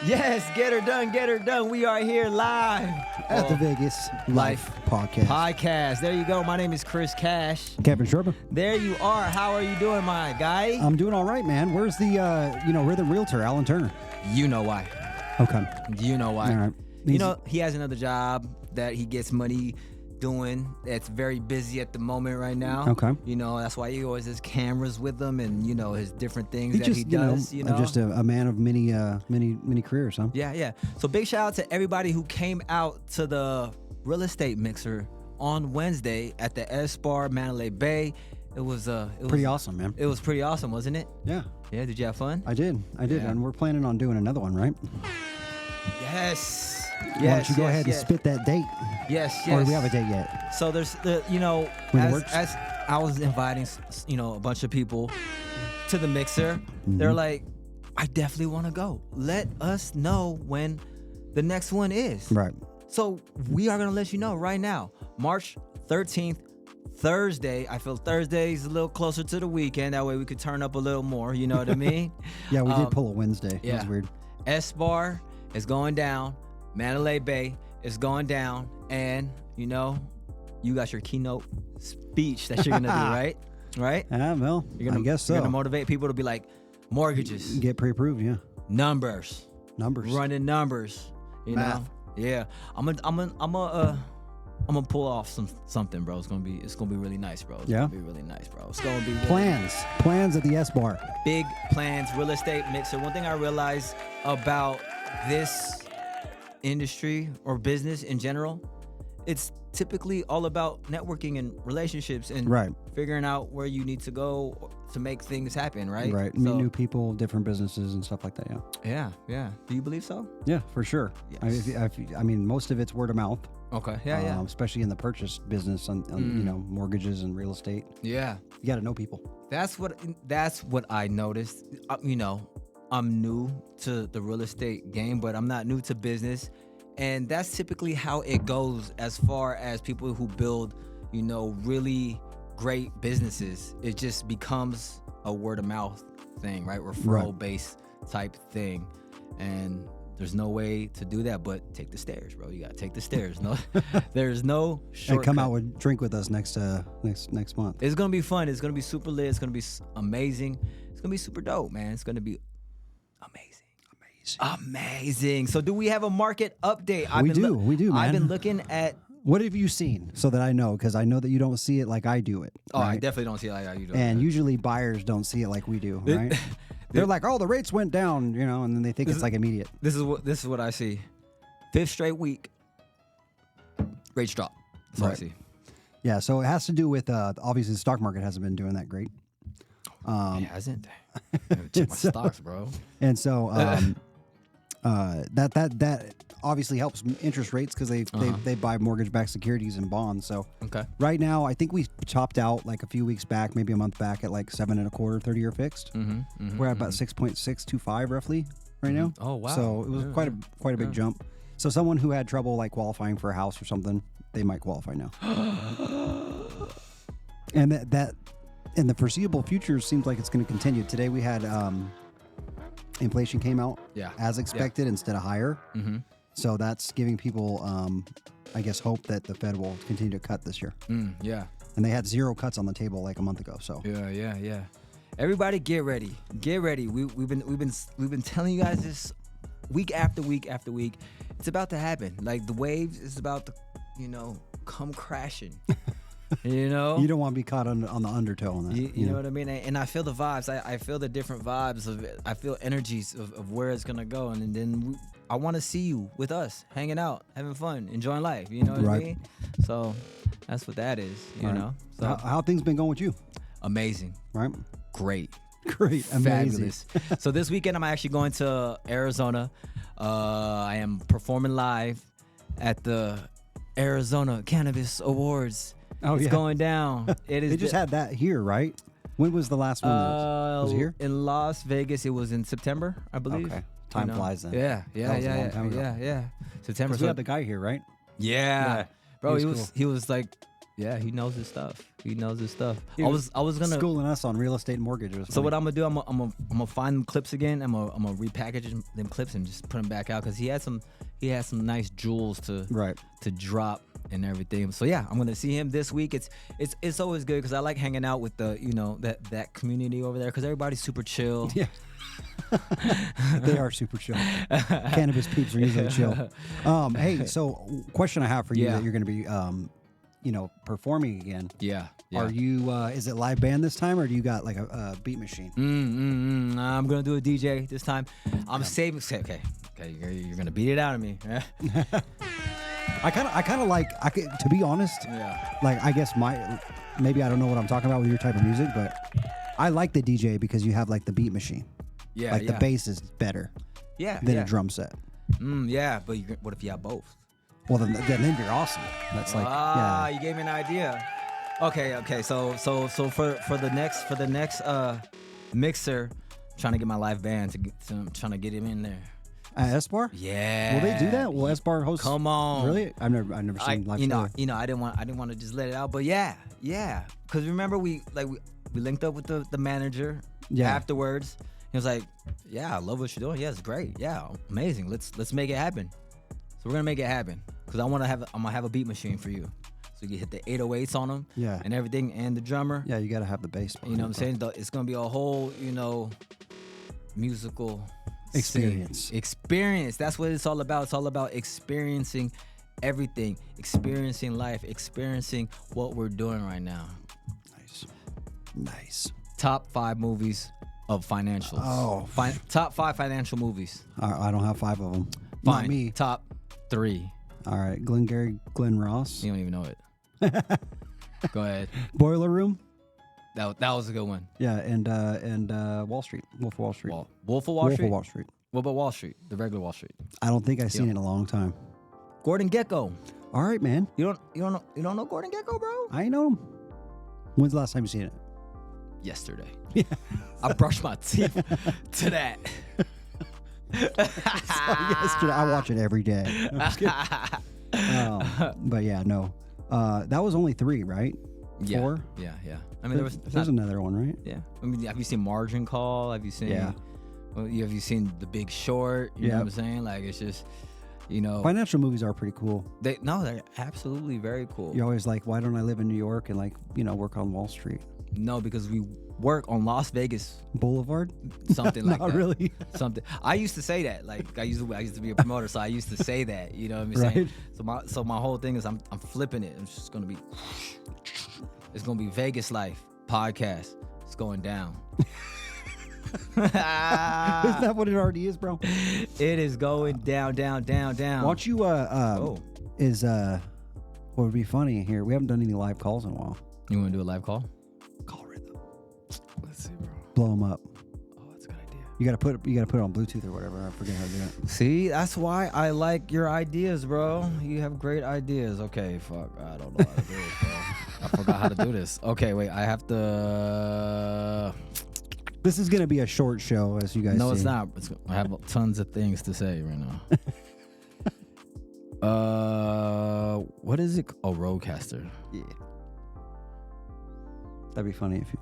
Yes, get her done, get her done. We are here live at the Vegas Life Podcast. There you go. My name is Chris Cash. Kevin Sherba. There you are. How are you doing, my guy? I'm doing all right, man. Where's the, we're the realtor, Alan Turner? You know why. Okay. You know why. All right. You know, he has another job that he gets money doing. It's very busy at the moment right now. Okay. You know, that's why he always has cameras with him and, you know, his different things he does. Just a man of many careers, huh? Yeah. So big shout out to everybody who came out to the real estate mixer on Wednesday at the S-Bar Mandalay Bay. It was pretty awesome, man. It was pretty awesome, wasn't it? Yeah. Yeah, did you have fun? I did. Yeah. And we're planning on doing another one, right? Yes. Why don't you go ahead and spit that date? Yes. Or do we have a date yet? So there's as I was inviting, a bunch of people to the mixer, they're like, I definitely want to go. Let us know when the next one is. Right. So we are going to let you know right now, March 13th, Thursday. I feel Thursday's a little closer to the weekend. That way we could turn up a little more. You know what I mean? Yeah, we did pull a Wednesday. Yeah. That was weird. S-Bar is going down. Mandalay Bay is going down. And, you got your keynote speech that you're going to do, right? Right? Yeah, well, I guess so. You're going to motivate people to be like, mortgages. Get pre-approved, yeah. Numbers. Running numbers. You know? Yeah. I'm gonna pull off something, bro. It's gonna be really nice, bro. It's gonna be really nice, bro. It's gonna be really plans at the S-Bar. Big plans, real estate mixer. One thing I realized about this industry or business in general, it's typically all about networking and relationships and figuring out where you need to go to make things happen, right? Right. Meet new people, different businesses and stuff like that, yeah. Yeah. Do you believe so? Yeah, for sure. Yes. I mean, most of it's word of mouth. Okay. Yeah. Especially in the purchase business on mortgages and real estate. Yeah. You got to know people. That's what I noticed. I'm new to the real estate game, but I'm not new to business. And that's typically how it goes as far as people who build, really great businesses. It just becomes a word of mouth thing, right? Referral based type thing. And there's no way to do that but take the stairs, bro. You got to take the stairs. No, there's no shortcut. And come out with drink with us next month. It's going to be fun. It's going to be super lit. It's going to be amazing. It's going to be super dope, man. It's going to be amazing. So do we have a market update? We do, man. I've been looking at... What have you seen so that I know? Because I know that you don't see it like I do it. Oh, right? I definitely don't see it like you do. And usually buyers don't see it like we do, right? They're like, oh, the rates went down, and then they think it's like immediate. This is what I see. 5th straight week, rates drop. That's what I see. Yeah, so it has to do with, obviously the stock market hasn't been doing that great. It hasn't. Check my stocks, bro. And so that obviously helps interest rates because they buy mortgage-backed securities and bonds. So right now, I think we topped out like a few weeks back, maybe a month back at like 7.25 30-year fixed. We're at about 6.625 roughly right now. Oh wow! So it was quite a big jump. So someone who had trouble like qualifying for a house or something, they might qualify now. And that in the foreseeable future seems like it's going to continue. Today we had inflation came out as expected instead of higher. So that's giving people, I guess, hope that the Fed will continue to cut this year. Yeah. And they had 0 cuts on the table like a month ago. So yeah. Everybody, get ready. Get ready. We've been telling you guys this week after week after week. It's about to happen. Like the waves is about to, come crashing. You don't want to be caught on the undertow on that. You know what I mean? And I feel the vibes. I feel the different vibes of it. I feel energies of where it's gonna go. And then I want to see you with us, hanging out, having fun, enjoying life. You know what I mean? So that's what that is. You know. So how things been going with you? Amazing. Right. Great. Amazing. Fabulous. So this weekend I'm actually going to Arizona. I am performing live at the Arizona Cannabis Awards. It's going down. It is. They just had that here, right? When was the last one? Was it here? In Las Vegas. It was in September, I believe. Okay. Time flies then. Yeah. September. We had the guy here, right? Yeah. Bro, he was like Yeah, he knows his stuff. He knows his stuff. He I was gonna schooling us on real estate and mortgages. So what I'm gonna do? I'm gonna find them clips again. I'm gonna repackage them clips and just put them back out because he had some nice jewels to drop and everything. So yeah, I'm gonna see him this week. It's always good because I like hanging out with the that community over there because everybody's super chill. Yeah. They are super chill. Cannabis peeps are usually chill. Hey, so question I have for you that you're going to be, performing again. Yeah. Are you? Is it live band this time, or do you got like a beat machine? I'm gonna do a DJ this time. I'm saving. Okay. You're gonna beat it out of me. I kind of like. To be honest. Yeah. Like I guess maybe I don't know what I'm talking about with your type of music, but I like the DJ because you have like the beat machine. Yeah, like the bass is better. Than a drum set. Yeah, but what if you have both? Well, then you're awesome. That's like you gave me an idea. Okay. So for the next mixer, trying to get my live band trying to get him in there. S-Bar? Yeah. Will they do that? Will S-Bar host? Come on. Really? I've never seen live. I didn't want to just let it out, but yeah. Because remember we linked up with the manager afterwards. He was like, "Yeah, I love what you're doing. Yeah, it's great. Yeah, amazing. Let's make it happen." So we're gonna make it happen because I'm gonna have a beat machine for you, so you can hit the 808s on them, and everything, and the drummer. Yeah, you gotta have the bass. You know what I'm saying? It's gonna be a whole musical experience. That's what it's all about. It's all about experiencing everything, experiencing life, experiencing what we're doing right now. Nice. Top 5 movies of financials. Oh. Top 5 financial movies. I don't have 5 of them. Fine. Not me. Top 3. All right. Glengarry Glen Ross. You don't even know it. Go ahead. Boiler Room. That was a good one. Yeah, and Wall Street. Wolf of Wall Street. Wolf of Wall Street? Wolf of Wall Street. What about Wall Street? The regular Wall Street? I don't think I've seen it in a long time. Gordon Gekko. All right, man. You don't know Gordon Gekko, bro? I ain't know him. When's the last time you seen it? Yesterday. Yeah. I brushed my teeth to that. Yesterday. I watch it every day. No, but yeah, no. That was only 3, right? 4? Yeah. I mean, there's another one, right? Yeah. I mean, have you seen Margin Call? Have you seen? Yeah. Have you seen The Big Short? You know what I'm saying? Like, it's just, Financial movies are pretty cool. They're absolutely very cool. You're always like, why don't I live in New York and work on Wall Street? No, because we work on Las Vegas Boulevard, something like that. Not really. Something. I used to say that. Like I used to be a promoter, so I used to say that. You know what I'm saying? So my whole thing is I'm flipping it. It's just gonna be. It's gonna be Vegas Life podcast. It's going down. Isn't that what it already is, bro? It is going down. Why don't you what would be funny here? We haven't done any live calls in a while. You want to do a live call? Call Rhythm. Let's see, bro. Blow them up. Oh, that's a good idea. You gotta put it on Bluetooth or whatever. I forget how to do it. See, that's why I like your ideas, bro. You have great ideas. Okay, fuck, I don't know how to do it, bro. I forgot how to do this. Okay, wait, I have to. This is gonna be a short show, as you guys see. No, it's not. I have tons of things to say right now. What is it? Oh, Rodecaster. Yeah. That'd be funny if you.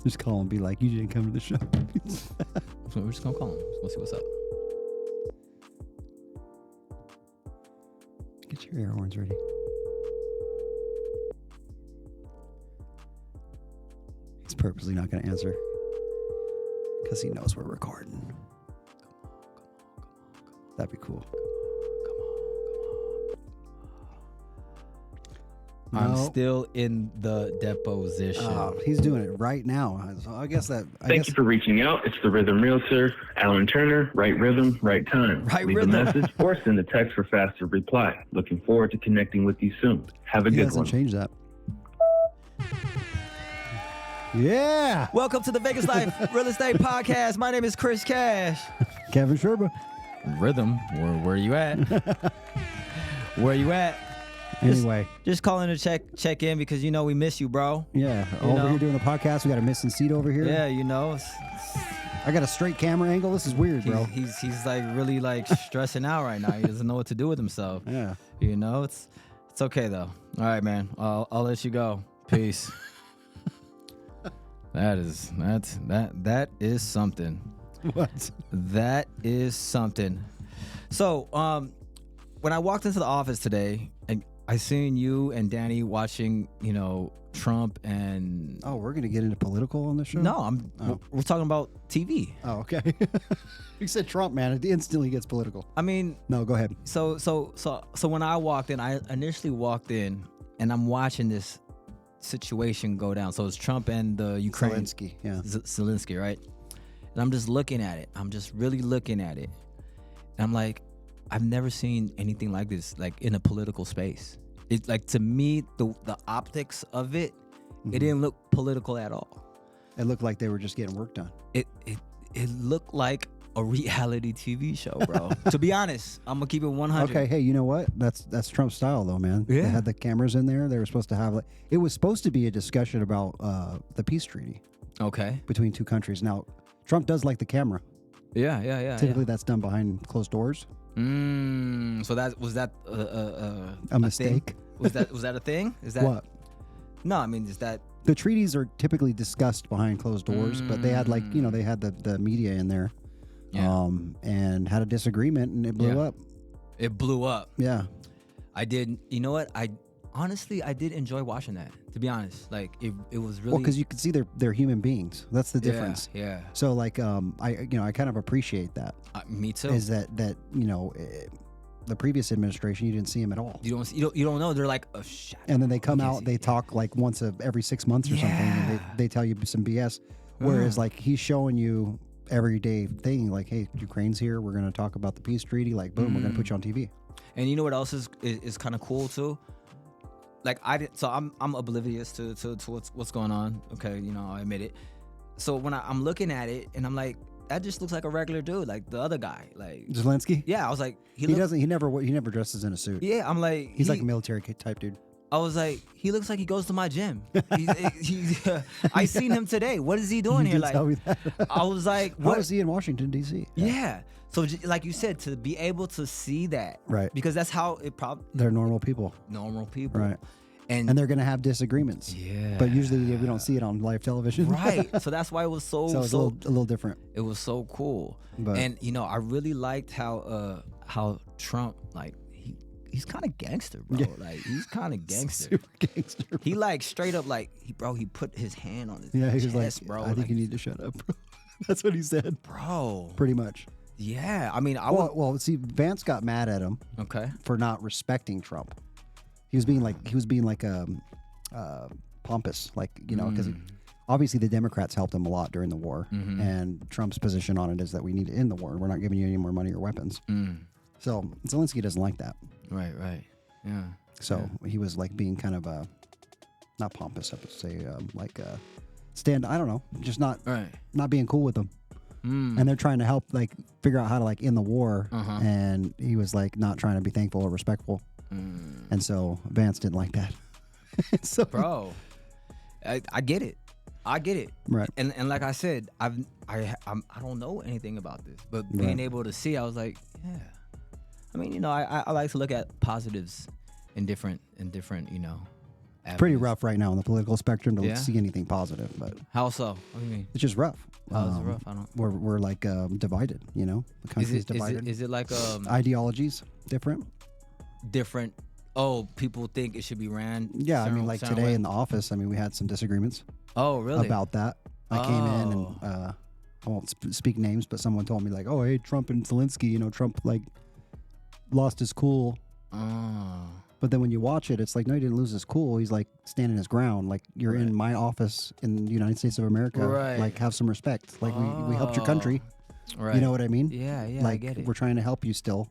Just call and be like, you didn't come to the show. So we're just gonna call him. We'll see what's up. Get your air horns ready. He's purposely not gonna answer because he knows we're recording. That'd be cool. I'm still in the deposition. Oh, he's doing it right now. So I guess that. Thank you for reaching out. It's the Rhythm Realtor, Alan Turner. Right rhythm, right time. Leave a message or send a text for faster reply. Looking forward to connecting with you soon. Have a good one. He hasn't changed that. Yeah. Welcome to the Vegas Life Real Estate Podcast. My name is Chris Cash. Kevin Sherba. Rhythm. Where you at? Where you at? Anyway, just calling to check in because we miss you, bro. Yeah, over here doing the podcast. We got a missing seat over here. Yeah, I got a straight camera angle. This is weird, bro. He's like really like stressing out right now. He doesn't know what to do with himself. Yeah. You know, it's okay though. All right, man. I'll let you go. Peace. That is something. What? That is something. So, when I walked into the office today, and I seen you and Danny watching, Trump and. Oh, we're gonna get into political on the show? No, we're talking about TV. Oh, okay. You said Trump, man. It instantly gets political. I mean. No, go ahead. So when I walked in, I initially walked in, and I'm watching this situation go down. So it's Trump and the Ukraine. Zelensky, yeah. Zelensky, right? And I'm just looking at it. I'm just really looking at it. And I'm like, I've never seen anything like this, like in a political space. It's like, to me, the optics of it, it didn't look political at all. It looked like they were just getting work done. It looked like a reality TV show, bro. To be honest, I'm gonna keep it 100. Okay, hey, you know what? That's Trump's style, though, man. Yeah. They had the cameras in there. They were supposed to have it was supposed to be a discussion about the peace treaty. Okay. Between two countries. Now, Trump does like the camera. Yeah. Typically, that's done behind closed doors. So was that a mistake? Was that a thing? Is that what? No, I mean, is that the treaties are typically discussed behind closed doors, but they had they had the media in there, and had a disagreement, and it blew up. It blew up. Yeah, I did. You know what? I did enjoy watching that. To be honest, like it was really because you can see they're human beings. That's the difference. Yeah. So like I kind of appreciate that. Me too. Is that the previous administration, you didn't see him at all. You don't know. They're like, oh shit. And then they come out, they talk like once every 6 months or something, and they tell you some BS. Whereas like he's showing you everyday thing, like, hey, Ukraine's here. We're gonna talk about the peace treaty. Like, boom, we're gonna put you on TV. And you know what else is kind of cool too? Like I'm oblivious to what's going on. Okay, I admit it. So when I'm looking at it and I'm like, that just looks like a regular dude, like the other guy, like Zelensky. Yeah, I was like, he never dresses in a suit. Yeah, I'm like, he's like a military type dude. I was like, he looks like he goes to my gym. I seen him today. What is he doing here? Like, tell me that. I was like, what is he in Washington D.C.? Yeah. So like you said, to be able to see that, right? Because that's how it probably. They're normal people. Right. And they're going to have disagreements. Yeah. But usually we don't see it on live television. Right. So that's why it was so it's a little different. It was so cool. But, and I really liked how Trump, like, he's kind of gangster, bro. Yeah. Like, he's kind of gangster. Super gangster. Bro. He like straight up like he put his hand on his he chest, was like, bro. I think you need to shut up, bro. That's what he said. Bro. Pretty much. Yeah. I mean, well, see, Vance got mad at him for not respecting Trump. He was being like pompous, like, because obviously the Democrats helped him a lot during the war, and Trump's position on it is that we need to end the war. We're not giving you any more money or weapons. So Zelensky doesn't like that. Right. Yeah. So he was like being kind of not pompous, I would say, I don't know, just not being cool with them. And they're trying to help, like, figure out how to, like, end the war, and he was like not trying to be thankful or respectful. And so Vance didn't like that. So, bro, I get it. Right. And like I said, I don't know anything about this, but being able to see, I was like, yeah. I mean, I like to look at positives in different, avenues. Pretty rough right now on the political spectrum to see anything positive. But how so? What do you mean? It's just rough. How is it rough? I don't. We're like divided. The country's divided. Is it like ideologies different? Different. Oh, people think it should be ran. Yeah, I mean, like today in the office, I mean, we had some disagreements. Oh, really? About that. I came in and I won't speak names, but someone told me like, oh, hey, Trump and Zelensky, Trump like lost his cool. But then when you watch it, it's like, no, he didn't lose his cool. He's like standing his ground. Like, you're in my office in the United States of America. Right. Like, have some respect. Like, we helped your country. Right. You know what I mean? Yeah, like, I get it. We're trying to help you still.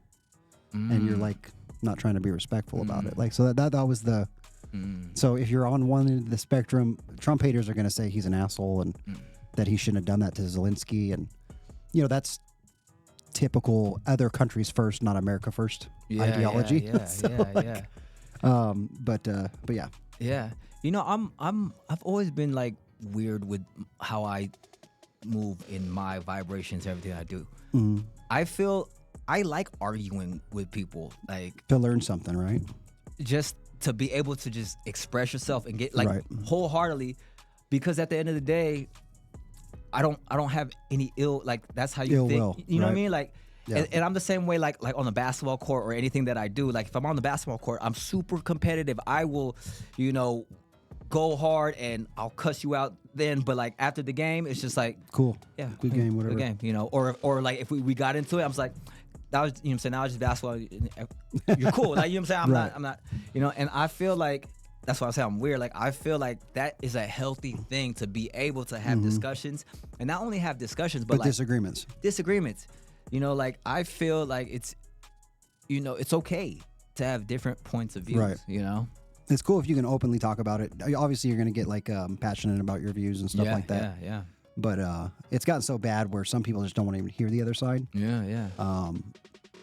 And you're like not trying to be respectful about it. Like, so that was the. So if you're on one end of the spectrum, Trump haters are going to say he's an asshole and that he shouldn't have done that to Zelensky, and that's typical other countries first, not America first ideology. Yeah. But yeah. Yeah. I've always been like weird with how I move in my vibrations, everything I do. Mm-hmm. I like arguing with people, like to learn something, right? Just to be able to just express yourself and get like wholeheartedly, because at the end of the day, I don't have any like that's how you ill think. Will, you know what I mean? Like, yeah. and I'm the same way. Like on the basketball court or anything that I do. Like if I'm on the basketball court, I'm super competitive. I will, go hard and I'll cuss you out then. But like after the game, it's just like cool, yeah, good game, whatever. Good game, or like if we got into it, I was like, that was, what I'm saying, now it's just basketball. You're cool, like, you know what I'm saying. I'm not, and I feel like that's why I say I'm weird. Like I feel like that is a healthy thing to be able to have discussions, and not only have discussions, but like disagreements. Like I feel like it's, it's okay to have different points of views. Right. It's cool if you can openly talk about it. Obviously, you're going to get like passionate about your views and stuff like that. Yeah. But it's gotten so bad where some people just don't want to even hear the other side. Yeah.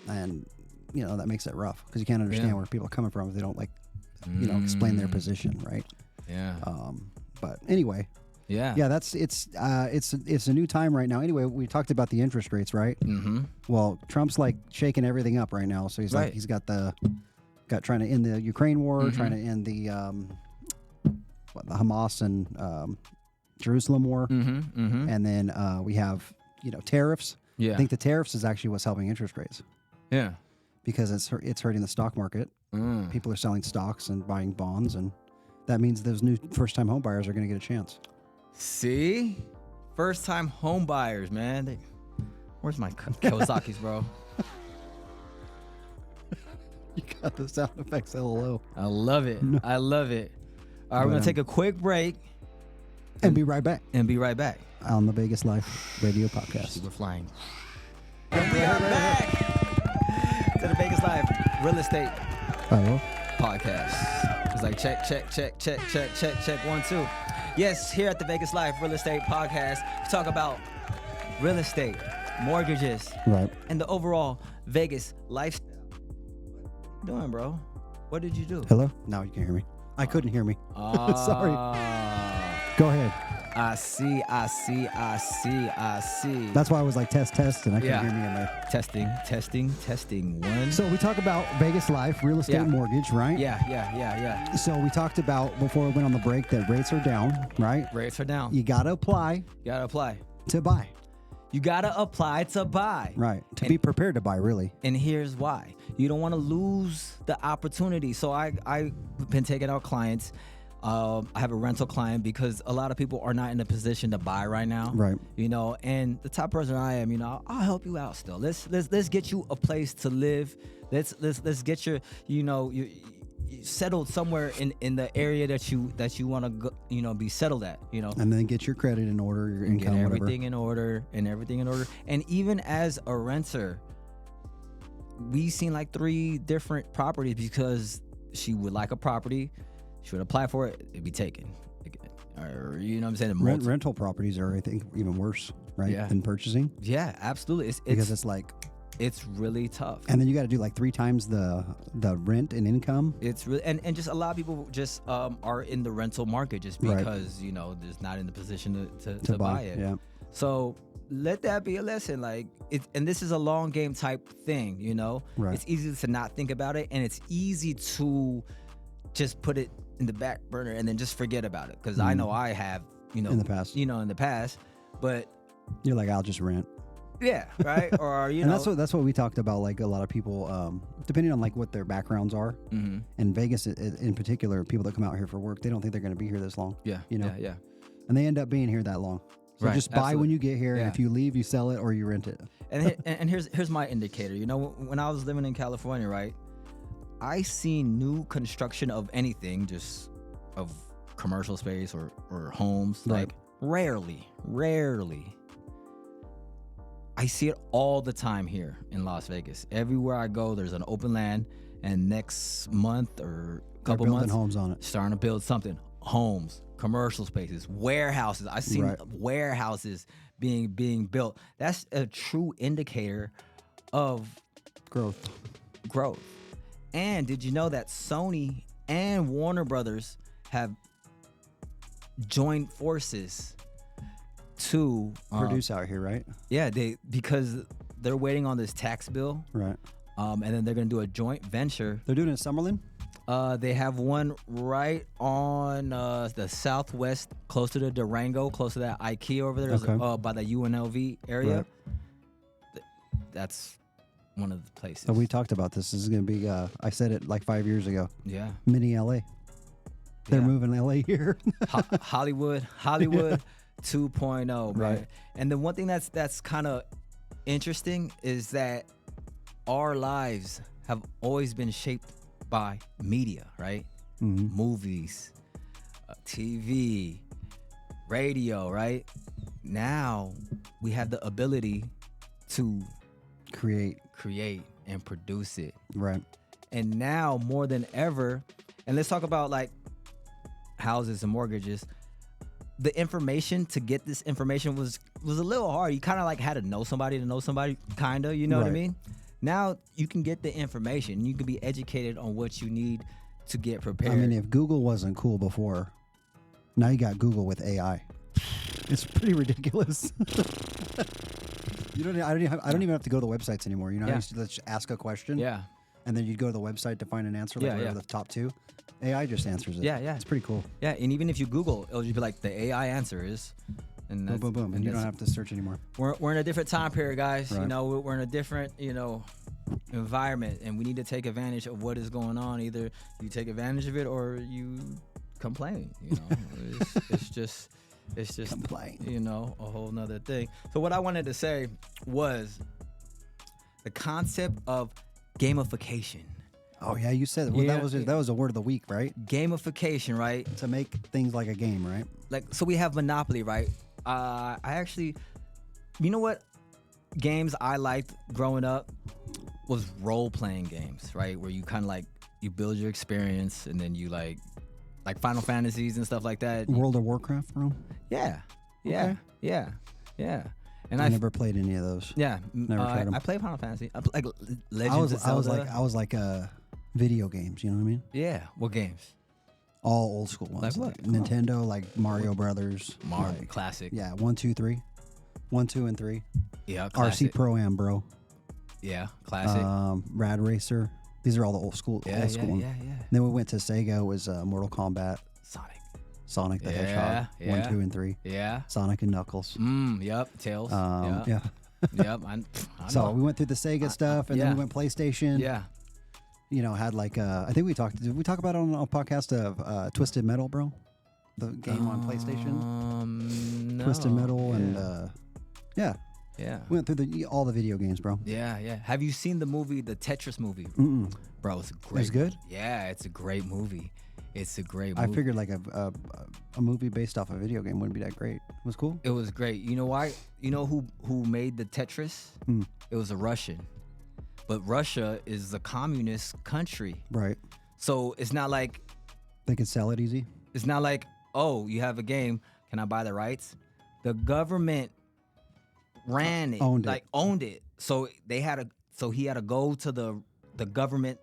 And that makes it rough because you can't understand where people are coming from if they don't like, explain their position, right? Yeah. But anyway. Yeah. Yeah, it's a new time right now. Anyway, we talked about the interest rates, right? Mm-hmm. Well, Trump's like shaking everything up right now. So he's like, he's got trying to end the Ukraine war, trying to end the Hamas and Jerusalem war, and then we have tariffs. Yeah, I think the tariffs is actually what's helping interest rates. Yeah, because it's hurting the stock market. People are selling stocks and buying bonds, and that means those new first-time home buyers are going to get a chance. See, first-time home buyers, man. Where's my Kawasaki's, bro? You got the sound effects, LOL. I love it. No. I love it. All right, we're going to take a quick break. And be right back. On the Vegas Life Radio Podcast. We're flying. And we are back to the Vegas Life Real Estate Podcast. It's like check, 1, 2. Yes, here at the Vegas Life Real Estate Podcast, we talk about real estate, mortgages, and the overall Vegas lifestyle. What you doing, bro? What did you do? Hello? No, you can't hear me. I couldn't hear me. Sorry. Go ahead. I see. That's why I was like, test, and I couldn't hear me in there. Testing. 1. So we talk about Vegas Life, real estate mortgage, right? Yeah. So we talked about, before we went on the break, that rates are down, right? Rates are down. You got to apply. To buy. You got to apply to buy. Right. To be prepared to buy, really. And here's why. You don't want to lose the opportunity. So I've been taking out clients. I have a rental client because a lot of people are not in a position to buy right now. Right. And the type of person I am, I'll help you out still. Let's get you a place to live. Let's get your, you settled somewhere in the area that you want to go, be settled at, And then get your credit in order, your income, get everything in order. And even as a renter, we seen like 3 different properties because she would like a property, she would apply for it, it'd be taken. Or, you know what I'm saying? Rental properties are, I think, even worse, right? Than purchasing. Yeah, absolutely. Because it's like, it's really tough. And then you got to do like 3 times the rent and income. It's really, and just a lot of people just are in the rental market just because, they're not in the position to buy it. Yeah. So let that be a lesson. Like, and this is a long game type thing, Right. It's easy to not think about it, and it's easy to just put it in the back burner and then just forget about it. Because I know I have, in the past, but you're like, I'll just rent. Yeah, right. Or and that's what we talked about. Like a lot of people, depending on like what their backgrounds are, and Vegas in particular, people that come out here for work, they don't think they're going to be here this long. Yeah, yeah, and they end up being here that long. So just buy when you get here, and if you leave, you sell it or you rent it. And here's my indicator. When I was living in California, right, I seen new construction of anything, just of commercial space or homes, like rarely. I see it all the time here in Las Vegas. Everywhere I go, there's an open land, and next month or couple months, homes on it, starting to build something. Homes, commercial spaces, warehouses. I see warehouses being built. That's a true indicator of growth. And did you know that Sony and Warner Brothers have joined forces two, produce out here, right? Yeah, because they're waiting on this tax bill, right? And then they're gonna do a joint venture. They're doing it in Summerlin. They have one right on the southwest, close to the Durango, close to that IKEA over there, by the UNLV area. Right. That's one of the places. So we talked about this. This is going to be, I said it like 5 years ago. Yeah. Mini LA. They're moving LA here. Hollywood 2.0, right? Man. And the one thing that's kind of interesting is that our lives have always been shaped by media, right? Mm-hmm. Movies, TV, radio, right? Now we have the ability to create and produce it, right? And now more than ever, and let's talk about like houses and mortgages. The information to get this information was a little hard. You kind of like had to know somebody, kind of, you know what I mean? Now you can get the information. You can be educated on what you need to get prepared. I mean, if Google wasn't cool before, now you got Google with AI. It's pretty ridiculous. I don't even have to go to the websites anymore. You know, I used to just ask a question. Yeah. And then you'd go to the website to find an answer, like whatever the top two. AI just answers it. Yeah. It's pretty cool. Yeah, and even if you Google, it'll just be like the AI answer is, and boom, boom, boom, and you don't have to search anymore. We're in a different time period, guys. Right. You know, we're in a different, environment, and we need to take advantage of what is going on. Either you take advantage of it or you complain. You know, it's just complain. A whole nother thing. So what I wanted to say was the concept of gamification. Oh yeah, you said that was a word of the week, right? Gamification, right? To make things like a game, right? Like, so we have Monopoly, right? I actually, you know what games I liked growing up was role-playing games, right? Where you kind of like, you build your experience and then you like Final Fantasies and stuff like that. World of Warcraft, bro? Yeah. Okay. Yeah. And I never played any of those. Yeah. Never tried them. I played Final Fantasy. I played, like Legends of Zelda. I was like video games, you know what I mean? Yeah. What games? All old school ones. Like what? Nintendo, like Mario Brothers. Mario, classic. Yeah, 1, 2, 3. 1, 2, and 3. Yeah, classic. RC Pro-Am, bro. Yeah, classic. Rad Racer. These are all the old school ones. Yeah. Then we went to Sega. It was Mortal Kombat. Sonic the Hedgehog. 1, 2, and 3. Yeah. Sonic and Knuckles. Yep. Tails. Yeah. Yep. I so know. we went through the Sega stuff, and then we went PlayStation. Yeah. You know, had like I think did we talk about it on a podcast of Twisted Metal, bro? The game on PlayStation. No. Twisted Metal and yeah. We went through all the video games, bro. Yeah. Have you seen the movie, the Tetris movie? Mm-mm. Bro, it's great. It's good? Yeah, it's a great movie. I figured like a movie based off a video game wouldn't be that great. It was cool. It was great. You know why? You know who made the Tetris? It was a Russian. But Russia is a communist country. Right. So it's not like they could sell it easy. It's not like, oh, you have a game, can I buy the rights? The government ran it, owned it. So he had to go to the government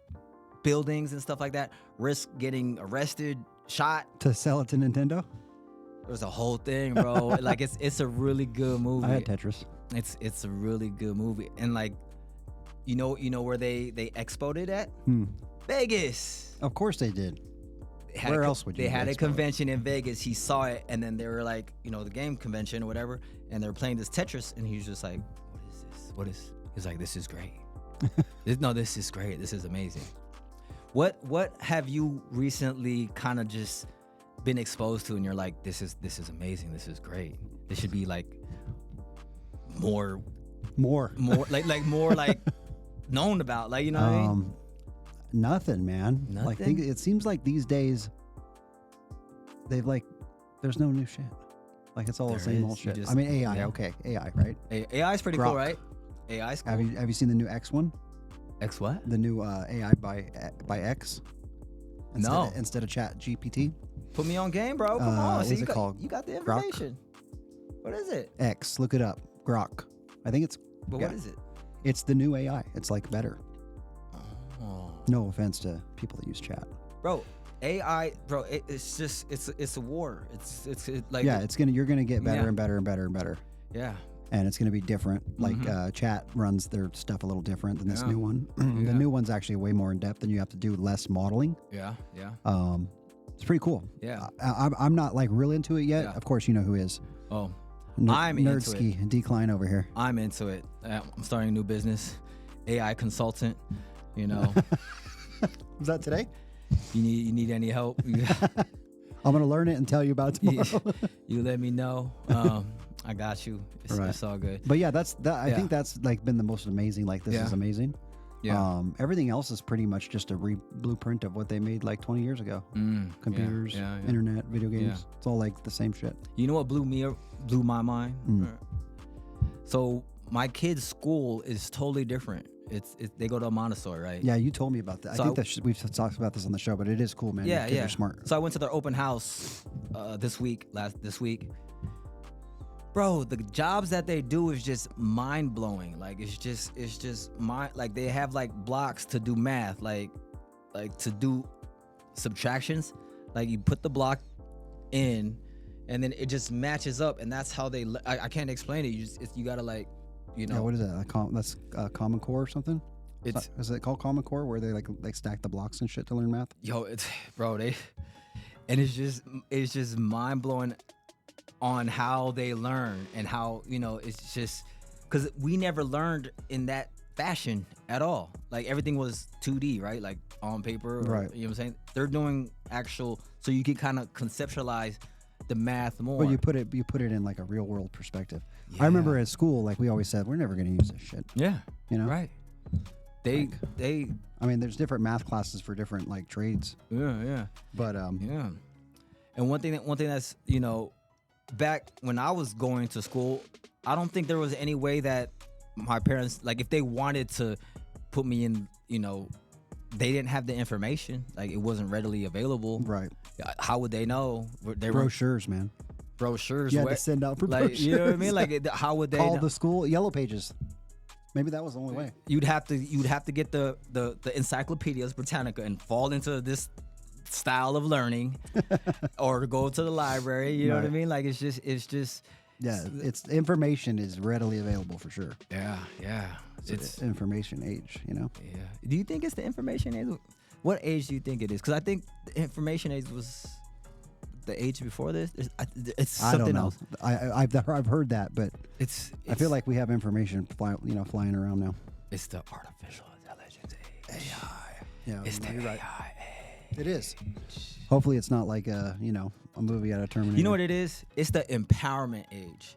buildings and stuff like that, risk getting arrested, shot to sell it to Nintendo. It was a whole thing, bro. Like it's a really good movie. I had Tetris. It's a really good movie, and like, you know where they expoed it at? Vegas. Of course they did. Where else would you? They had a convention in Vegas. He saw it, and then they were like, the game convention or whatever, and they were playing this Tetris, and he was just like, "What is this? He's like, "This is great. This is great. This is amazing." What have you recently kind of just been exposed to, and you're like, "This is amazing. This is great. This should be like more like more like known about, like, what I mean?" Nothing, man. Nothing? Like, it seems like these days they've there's no new shit. Like, it's all the same old shit. I mean, AI, okay, AI, right? AI is pretty cool, right? AI is cool. Have you seen the new X one? X what? The new AI by X. Instead of Chat GPT. Put me on game, bro. Come on. What is it called? You got the information. Grok? What is it? X. Look it up. Grok. I think it's. But what is it? It's the new AI. It's like better. Oh. No offense to people that use chat. Bro, AI, bro. It's just it's a war. It's like you're gonna get better and better and better and better. Yeah. And it's going to be different. Like chat runs their stuff a little different than this new one. The new one's actually way more in depth, and you have to do less modeling. Yeah. It's pretty cool. Yeah. I'm not like real into it yet. Yeah. Of course, you know who is. Oh, I'm Nerdski into it. Decline over here. I'm into it. I'm starting a new business, AI consultant. You know. Was that today? You need any help? I'm gonna learn it and tell you about it tomorrow. You let me know. I got you. It's all good. But yeah, I think that's like been the most amazing. Like this is amazing. Yeah. Everything else is pretty much just a blueprint of what they made like 20 years ago. Computers, internet, video games. Yeah. It's all like the same shit. You know what blew my mind? So my kid's school is totally different. They go to a Montessori, right? Yeah, you told me about that. So I think that we've talked about this on the show, but it is cool, man. Yeah, They're smart. So I went to their open house this week. Bro, the jobs that they do is just mind blowing. Like it's just like they have like blocks to do math, like to do subtractions. Like you put the block in, and then it just matches up, and that's how I can't explain it. You gotta like, you know. Yeah, what is that? That's Common Core or something? Is it called Common Core, where they like stack the blocks and shit to learn math? Yo, it's just mind blowing on how they learn and how, you know, it's just because we never learned in that fashion at all. Like everything was 2D, right? Like on paper, right? You know what I'm saying? They're doing actual, so you can kind of conceptualize the math more. But you put it in like a real world perspective. Yeah. I remember at school, like we always said, we're never going to use this shit. Yeah, you know, right? I mean, there's different math classes for different like trades. Yeah. But yeah. And one thing that's, you know, back when I was going to school, I don't think there was any way that my parents, like if they wanted to put me in, you know, they didn't have the information. Like it wasn't readily available. Right. How would they know? Brochures, man. Brochures. You had to send out for brochures. You know what I mean? Like how would they call the school? Yellow Pages. Maybe that was the only way. You'd have to get the Encyclopedias Britannica and fall into this style of learning, or go to the library. You know what I mean? Like it's just. Yeah, it's information is readily available for sure. Yeah. It's information age, you know. Yeah. Do you think it's the information age? What age do you think it is? Because I think the information age was the age before this. It's something else. I've heard that, but it's I feel like we have information flying around now. It's the artificial intelligence age. AI. Yeah, it's the AI right. age. It is. Hopefully, it's not like a movie out of Terminator. You know what it is? It's the empowerment age.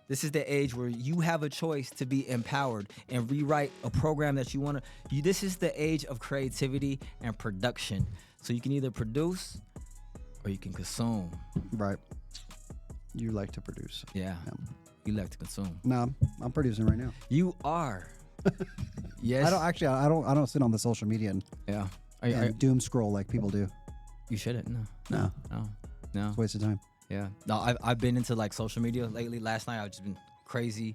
This is the age where you have a choice to be empowered and rewrite a program that you want to. This is the age of creativity and production. So you can either produce or you can consume. Right. You like to produce. Yeah. You like to consume. No, I'm producing right now. You are. Yes. I don't sit on the social media and doom scroll like people do. You shouldn't. No. It's a waste of time. Yeah. No, I've been into like social media lately. Last night I've just been crazy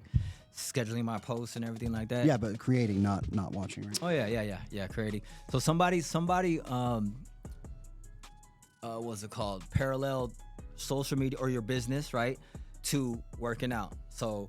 scheduling my posts and everything like that. Yeah, but creating, not watching, right? Oh yeah, creating. So somebody what's it called? Parallel social media or your business, right? To working out. So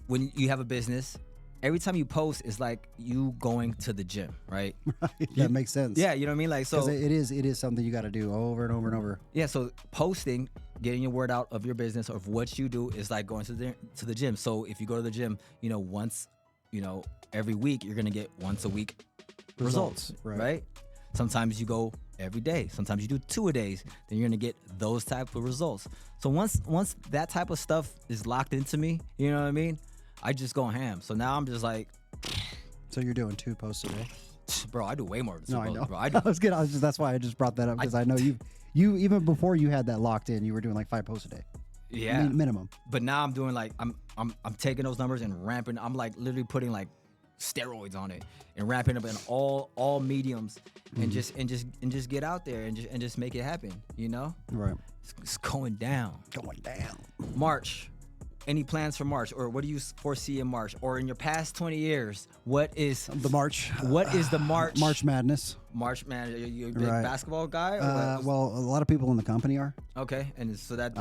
when you have a business, every time you post is like you going to the gym, right? Right. That makes sense. Yeah, you know what I mean? Like, so it is something you got to do over and over and over. Yeah, so posting, getting your word out of your business or of what you do is like going to the gym. So if you go to the gym, once, every week, you're gonna get once a week results, right? Sometimes you go every day. Sometimes you do 2 a days. Then you're gonna get those type of results. So once that type of stuff is locked into me, you know what I mean? I just go ham. So now I'm just like. So you're doing 2 posts a day? Bro, I do way more than 2 posts. I know. Bro. That's why I just brought that up, because I know you even before you had that locked in, you were doing like 5 posts a day. Yeah. Minimum. But now I'm doing like I'm taking those numbers and ramping. I'm like literally putting like steroids on it and ramping up in all mediums and just get out there and just make it happen, Right. It's going down. Going down. March. any plans for March, or what do you foresee in March, or in your past 20 years? What is the March? What is the March? March Madness. March Madness. Are you a big basketball guy? Well, a lot of people in the company are. Okay, and so that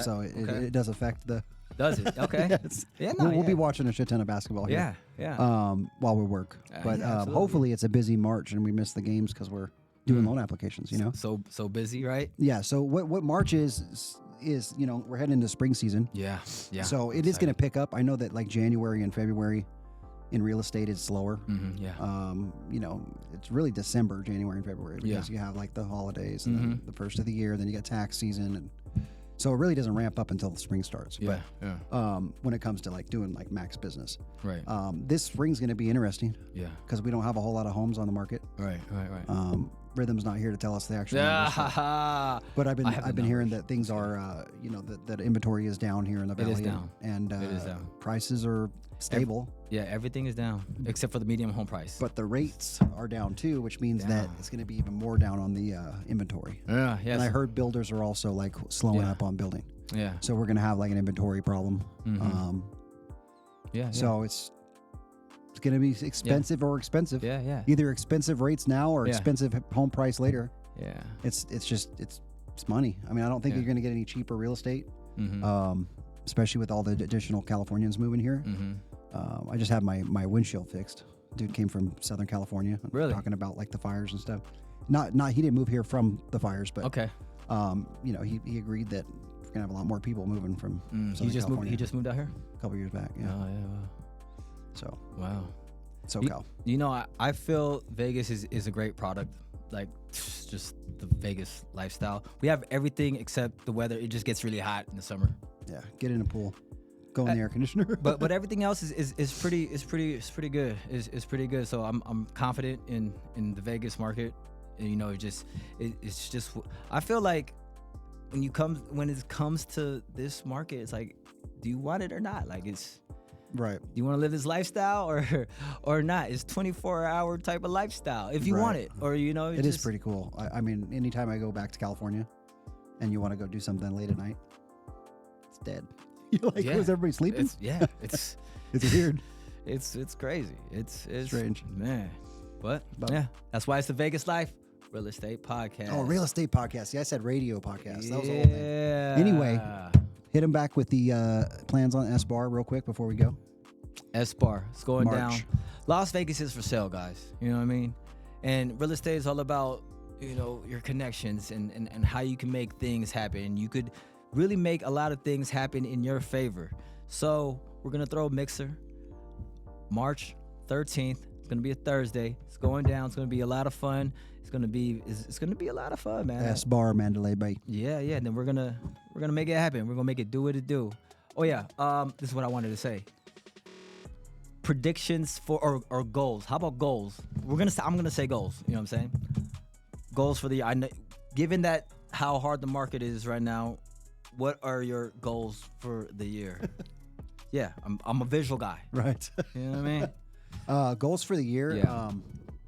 so it does affect the. Does it? Okay. Yes. Yeah, no, we'll be watching a shit ton of basketball here. Yeah. While we work, but hopefully it's a busy March and we miss the games because we're doing loan applications. You know. So busy, right? Yeah. So what March is we're heading into spring season. Yeah. So it is going to pick up. I know that like January and February in real estate is slower. It's really December, January, and February because you have like the holidays and then the first of the year, then you got tax season, and so it really doesn't ramp up until the spring starts. Yeah. When it comes to like doing like max business, right. This spring's going to be interesting. Yeah. Because we don't have a whole lot of homes on the market. Right. Rhythm's not here to tell us the actual numbers, but I've been hearing that things are that inventory is down here in the valley. It is down. And it is down. Prices are stable. Everything is down except for the medium home price. But the rates are down too, which means that it's going to be even more down on the inventory. Yes. And I heard builders are also like slowing up on building. Yeah. So we're going to have like an inventory problem. So it's going to be expensive or expensive. Yeah. Either expensive rates now or expensive home price later. Yeah. It's money. I mean, I don't think you're going to get any cheaper real estate. Especially with all the additional Californians moving here. I just had my windshield fixed. Dude came from Southern California. Really? Talking about like the fires and stuff. Not he didn't move here from the fires, but okay. He agreed that we're gonna have a lot more people moving from Southern California. He just moved out here a couple years back. Yeah. Oh yeah. Wow. So. Wow. SoCal. I feel Vegas is a great product. Like just the Vegas lifestyle. We have everything except the weather. It just gets really hot in the summer. Yeah. Get in a pool. Go in the air conditioner. but everything else is pretty good. Is pretty good. So I'm confident in the Vegas market. And, it's just I feel like when it comes to this market, it's like, do you want it or not? Like it's right. Do you want to live this lifestyle or not? It's 24-hour type of lifestyle if you want it, or it is pretty cool. I mean, anytime I go back to California, and you want to go do something late at night, it's dead. You're like, was everybody sleeping? It's it's weird. It's crazy. It's strange, man. But that's why it's the Vegas Life Real Estate Podcast. Oh, Real Estate Podcast. Yeah, I said radio podcast. That was the whole thing. Anyway, hit him back with the plans on S-Bar real quick before we go. S-Bar. It's going March. down. Las Vegas is for sale, guys. You know what I mean? And real estate is all about, your connections and how you can make things happen. You could really make a lot of things happen in your favor. So we're going to throw a mixer. March 13th. It's going to be a Thursday. It's going down. It's going to be a lot of fun. It's going to be a lot of fun, man. S-Bar, Mandalay Bay. Yeah. And then we're going to make it happen. We're going to make it do what it do. Oh yeah. This is what I wanted to say. Predictions for or goals. How about goals? I'm going to say goals. You know what I'm saying? Goals for the year. I know, given that how hard the market is right now, what are your goals for the year? Yeah, I'm a visual guy. Right. You know what I mean? Goals for the year. Yeah.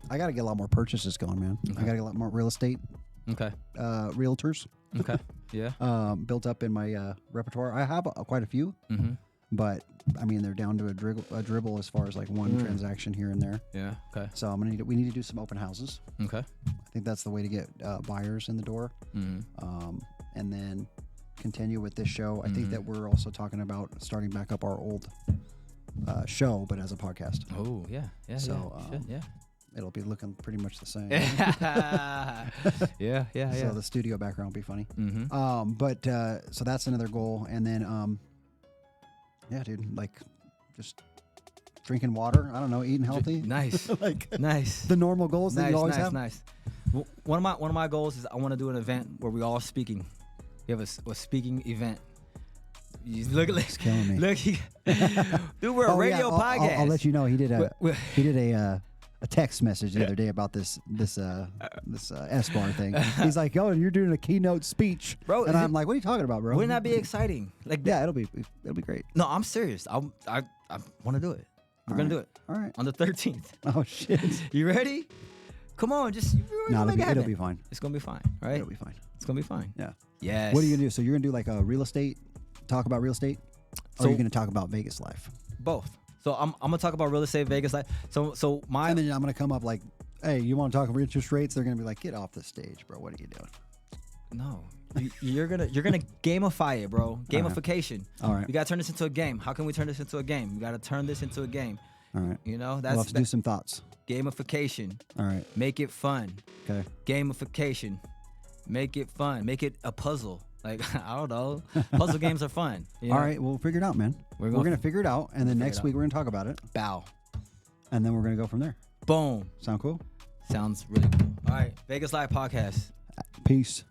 I got to get a lot more purchases going, man. Okay. I got to get a lot more real estate. Okay. Realtors. Okay. Yeah. Built up in my repertoire. I have quite a few, but I mean they're down to a dribble as far as like one transaction here and there. Yeah. Okay. So we need to do some open houses. Okay. I think that's the way to get buyers in the door. And then continue with this show. I think that we're also talking about starting back up our old show, but as a podcast. Oh yeah. So yeah. It'll be looking pretty much the same. Yeah. So the studio background will be funny. So that's another goal. And then, dude, like just drinking water. I don't know, eating healthy. Nice. Like nice. The normal goals that you always have. Nice. One of my goals is I want to do an event where we all speaking. We have a speaking event. Look at this. Killing me. Look, dude, we're a radio podcast. I'll let you know he did a text message the other day about this S-Bar thing. He's like, "Oh, you're doing a keynote speech, bro." And I'm like, "What are you talking about, bro?" Wouldn't that be exciting? Like, yeah, it'll be great. No, I'm serious. I want to do it. We're gonna do it. All right. On the 13th. Oh shit. You ready? Come on, just it'll be fine. It's gonna be fine, right? It'll be fine. It's gonna be fine. Yeah. Yes. What are you gonna do? So you're gonna do like a real estate, talk about real estate? Or are you going to talk about Vegas life? Both. So I'm gonna talk about real estate, Vegas life. And then I'm gonna come up like, hey, you want to talk interest rates? They're gonna be like, get off the stage, bro. What are you doing? No, you're gonna gamify it, bro. Gamification. All right. We gotta turn this into a game. How can we turn this into a game? We gotta turn this into a game. All right. You know, we'll have to do some thoughts. Gamification. All right. Make it fun. Okay. Gamification. Make it fun. Make it a puzzle. Like, I don't know. Puzzle games are fun. You know? All right. We'll figure it out, man. We're going to figure it out. And then next week, we're going to talk about it. Bow. And then we're going to go from there. Boom. Sound cool? Sounds really cool. All right. Vegas Live Podcast. Peace.